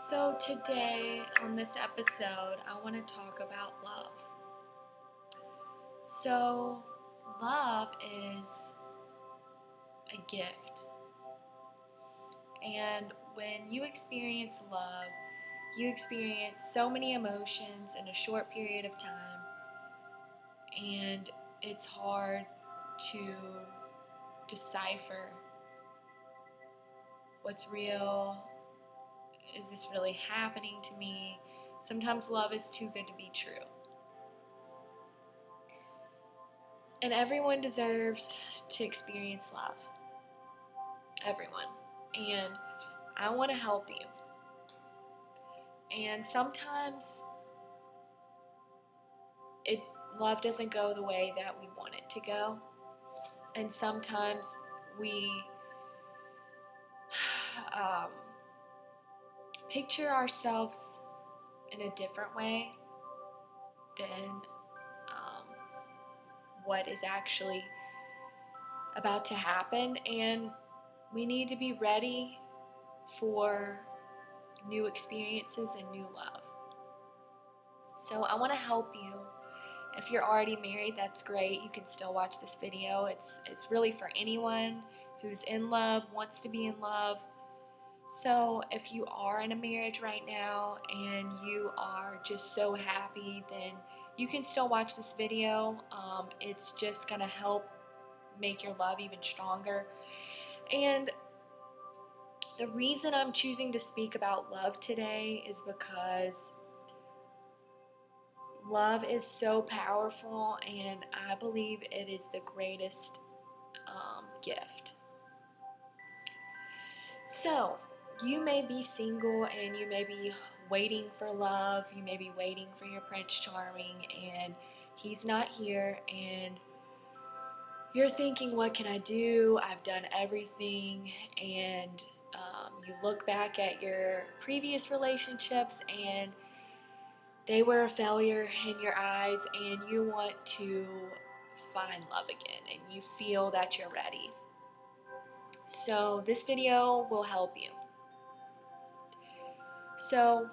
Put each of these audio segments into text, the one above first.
So, today on this episode, I want to talk about love. So, love is a gift. And when you experience love, you experience so many emotions in a short period of time. And it's hard to decipher what's real. Is this really happening to me? Sometimes love is too good to be true. And everyone deserves to experience love. Everyone. And I want to help you. And sometimes it love doesn't go the way that we want it to go. And sometimes we um, picture ourselves in a different way than what is actually about to happen. And we need to be ready for new experiences and new love. So I want to help you. If you're already married, that's great. You can still watch this video. It's really for anyone who's in love, wants to be in love. So if you are in a marriage right now and you are just so happy, then you can still watch this video. It's just going to help make your love even stronger. And the reason I'm choosing to speak about love today is because love is so powerful, and I believe it is the greatest gift. So, you may be single and you may be waiting for love. You may be waiting for your Prince Charming, and he's not here, and you're thinking, what can I do? I've done everything, and you look back at your previous relationships and they were a failure in your eyes, and you want to find love again, and you feel that you're ready. So this video will help you. So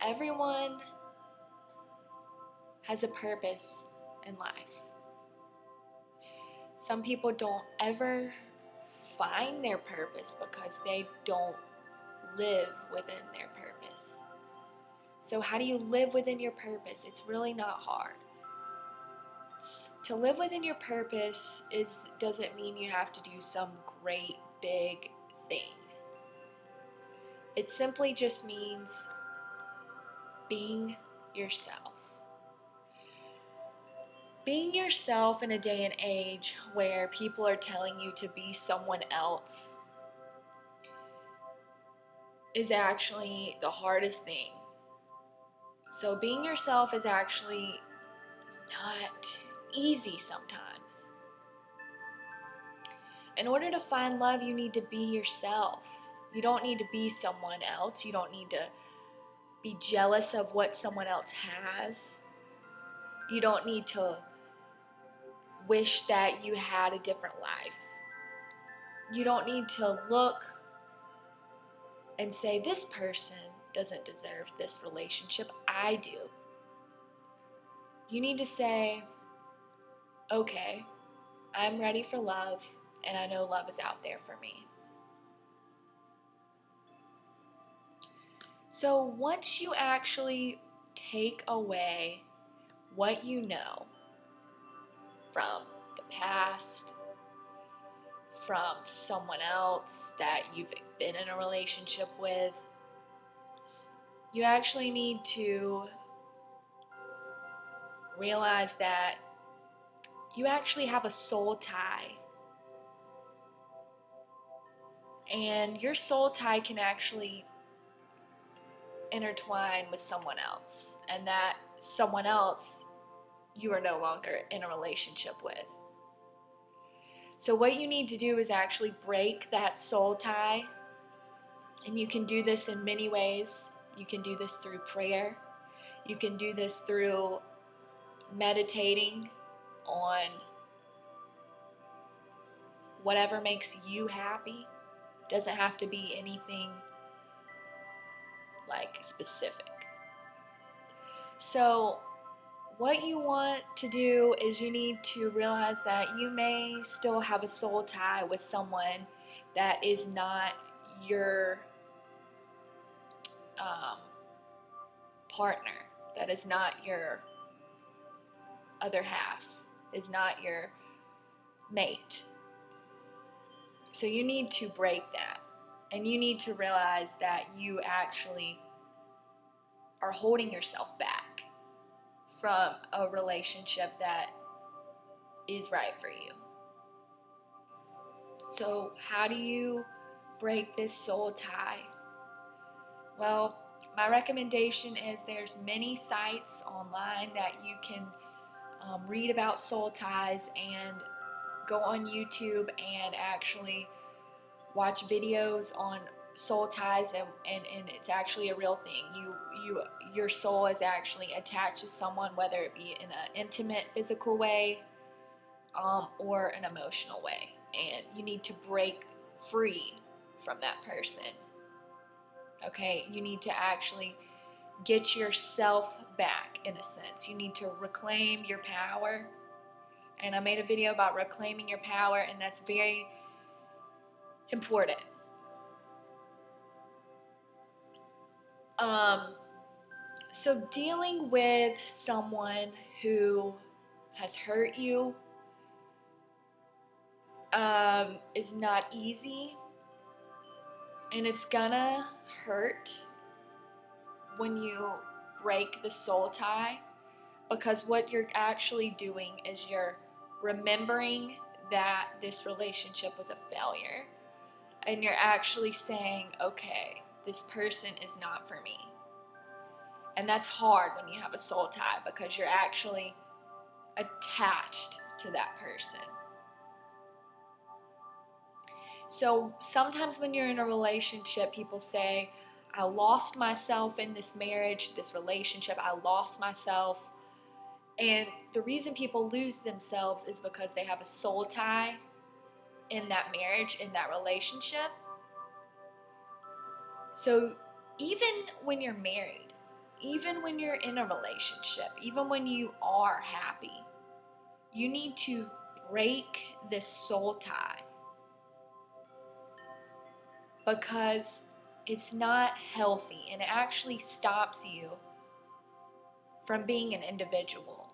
everyone has a purpose in life. Some people don't ever find their purpose because they don't live within their purpose. So how do you live within your purpose? It's really not hard. To live within your purpose doesn't mean you have to do some great big thing. It simply just means being yourself. Being yourself in a day and age where people are telling you to be someone else is actually the hardest thing. So being yourself is actually not easy sometimes. In order to find love, you need to be yourself. You don't need to be someone else. You don't need to be jealous of what someone else has. You don't need to wish that you had a different life. You don't need to look and say, this person doesn't deserve this relationship. I do. You need to say, okay, I'm ready for love, and I know love is out there for me. So once you actually take away what you know from the past, from someone else that you've been in a relationship with, you actually need to realize that you actually have a soul tie. And your soul tie can actually intertwine with someone else. And that someone else you are no longer in a relationship with. So what you need to do is actually break that soul tie. And you can do this in many ways. You can do this through prayer. You can do this through meditating on whatever makes you happy. Doesn't have to be anything like specific. So what you want to do is you need to realize that you may still have a soul tie with someone that is not your partner, that is not your other half, is not your mate. So you need to break that, and you need to realize that you actually are holding yourself back from a relationship that is right for you. So how do you break this soul tie? Well, my recommendation is there's many sites online that you can read about soul ties, and go on YouTube and actually watch videos on soul ties, and it's actually a real thing. Your soul is actually attached to someone, whether it be in an intimate physical way or an emotional way, and you need to break free from that person. Okay, you need to actually get yourself back, in a sense. You need to reclaim your power. And I made a video about reclaiming your power, and that's very important. So dealing with someone who has hurt you is not easy, and it's gonna hurt when you break the soul tie, because what you're actually doing is you're remembering that this relationship was a failure, and you're actually saying, okay, this person is not for me. And that's hard when you have a soul tie, because you're actually attached to that person. So sometimes when you're in a relationship, people say, I lost myself in this marriage, this relationship, I lost myself. And the reason people lose themselves is because they have a soul tie in that marriage, in that relationship. So even when you're married, even when you're in a relationship, even when you are happy, you need to break this soul tie, because it's not healthy, and it actually stops you from being an individual.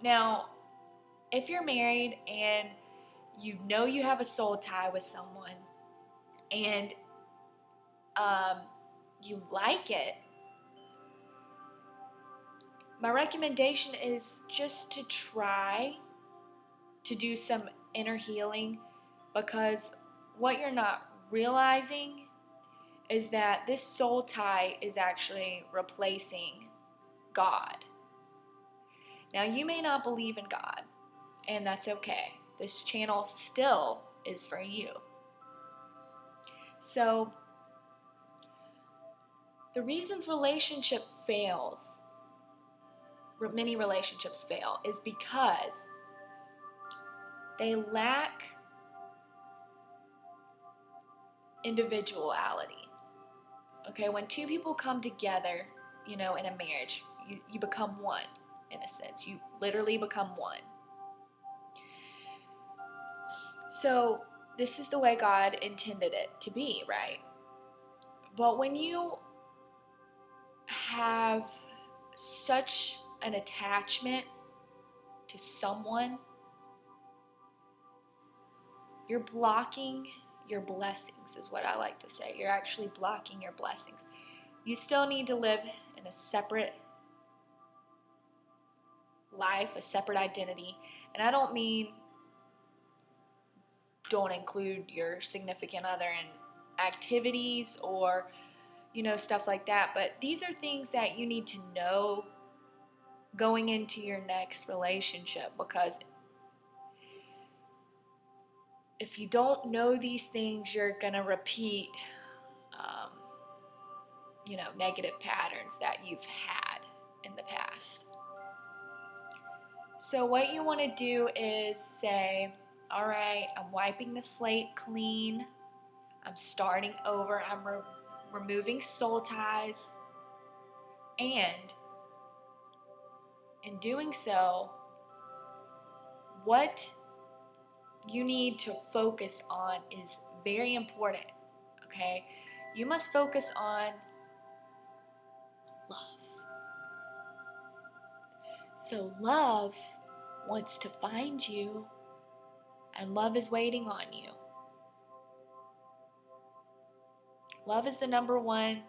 Now, if you're married and you know you have a soul tie with someone, and you like it, my recommendation is just to try to do some inner healing, because what you're not realizing is that this soul tie is actually replacing God. Now, you may not believe in God, and that's okay. This channel still is for you. So, the reasons relationship fails, many relationships fail, is because they lack individuality. Okay, when two people come together, in a marriage, you become one, in a sense. You literally become one. So this is the way God intended it to be, right? But when you have such an attachment to someone, you're blocking your blessings, is what I like to say. You're actually blocking your blessings. You still need to live in a separate life, a separate identity. And I don't mean don't include your significant other in activities or, stuff like that. But these are things that you need to know going into your next relationship, because if you don't know these things, you're going to repeat, negative patterns that you've had in the past. So what you want to do is say, all right, I'm wiping the slate clean. I'm starting over. I'm removing soul ties, and in doing so, what you need to focus on is very important, okay? You must focus on love. So love wants to find you, and love is waiting on you. Love is the number one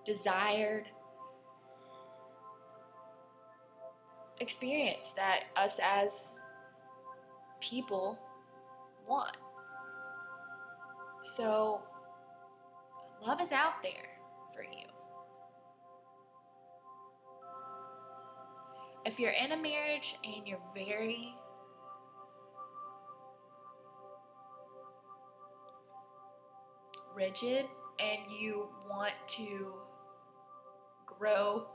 desired experience that us as people want. So, love is out there for you. If you're in a marriage and you're very rigid and you want to grow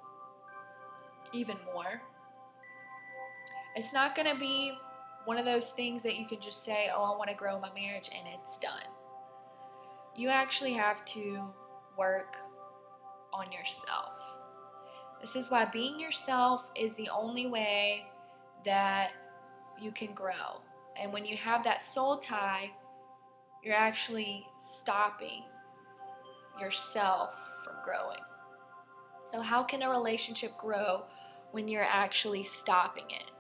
even more, it's not going to be one of those things that you can just say, oh, I want to grow my marriage, and it's done. You actually have to work on yourself. This is why being yourself is the only way that you can grow. And when you have that soul tie, you're actually stopping yourself from growing. So how can a relationship grow when you're actually stopping it?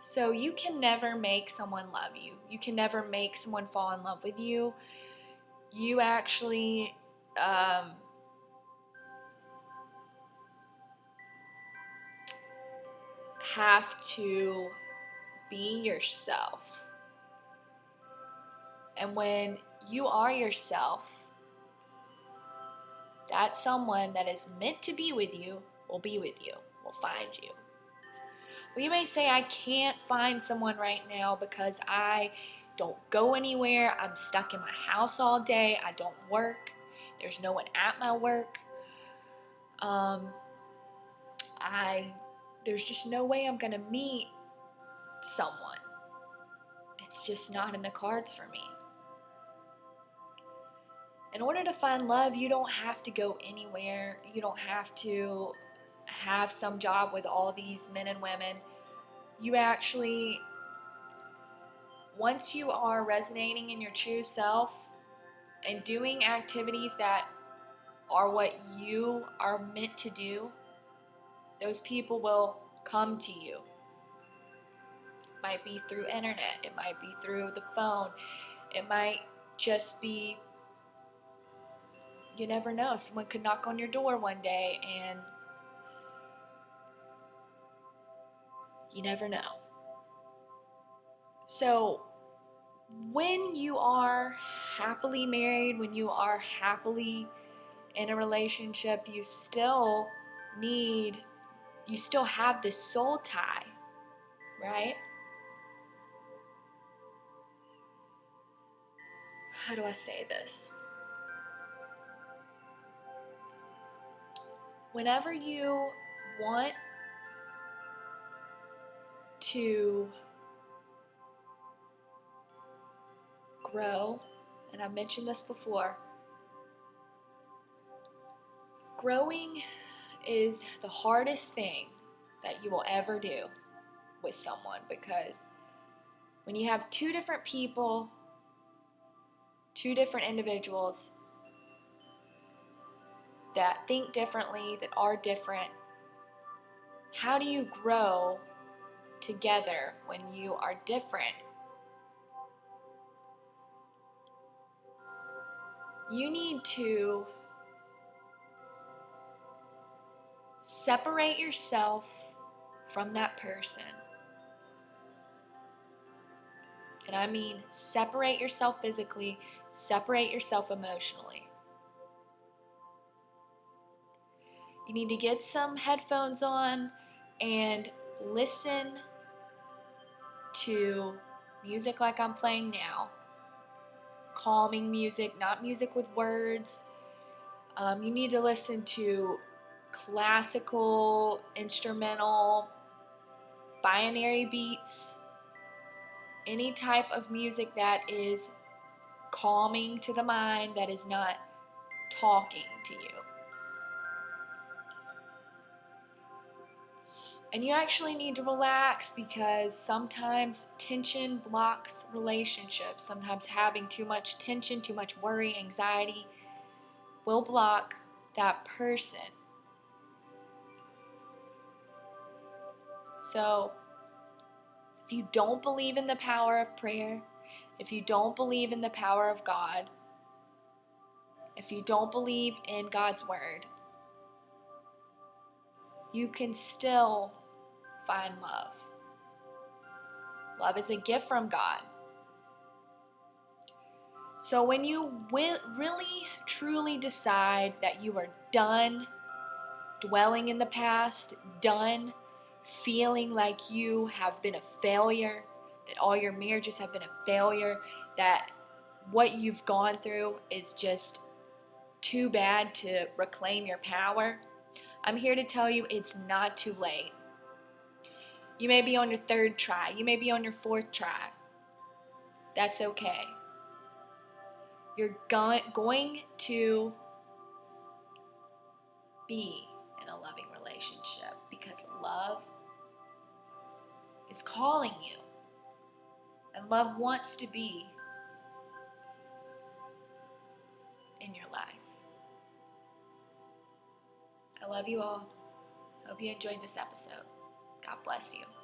So you can never make someone love you. You can never make someone fall in love with you. You actually have to be yourself. And when you are yourself, that someone that is meant to be with you will be with you, will find you. Well, you may say, I can't find someone right now because I don't go anywhere. I'm stuck in my house all day. I don't work. There's no one at my work. There's just no way I'm going to meet someone. It's just not in the cards for me. In order to find love, you don't have to go anywhere. You don't have to have some job with all these men and women. You actually, once you are resonating in your true self and doing activities that are what you are meant to do, those people will come to you. It might be through internet, it might be through the phone, it might just be, you never know, someone could knock on your door one day and you never know. So when you are happily married, when you are happily in a relationship, you still have this soul tie, right? How do I say this? Whenever you want to grow, and I've mentioned this before, growing is the hardest thing that you will ever do with someone, because when you have two different people, two different individuals that think differently, that are different, how do you grow together when you are different? You need to separate yourself from that person. And I mean separate yourself physically, separate yourself emotionally. You need to get some headphones on and listen to music like I'm playing now. Calming music, not music with words. You need to listen to classical, instrumental, binary beats. any type of music that is calming to the mind, that is not talking to you. And you actually need to relax, because sometimes tension blocks relationships. Sometimes having too much tension, too much worry, anxiety will block that person. So, if you don't believe in the power of prayer, if you don't believe in the power of God, if you don't believe in God's word, you can still find love. Love is a gift from God. So when you really, truly decide that you are done dwelling in the past, done feeling like you have been a failure, that all your marriages have been a failure, that what you've gone through is just too bad to reclaim your power, I'm here to tell you it's not too late. You may be on your third try. You may be on your fourth try. That's okay. You're going to be in a loving relationship, because love is calling you. And love wants to be in your life. I love you all. Hope you enjoyed this episode. God bless you.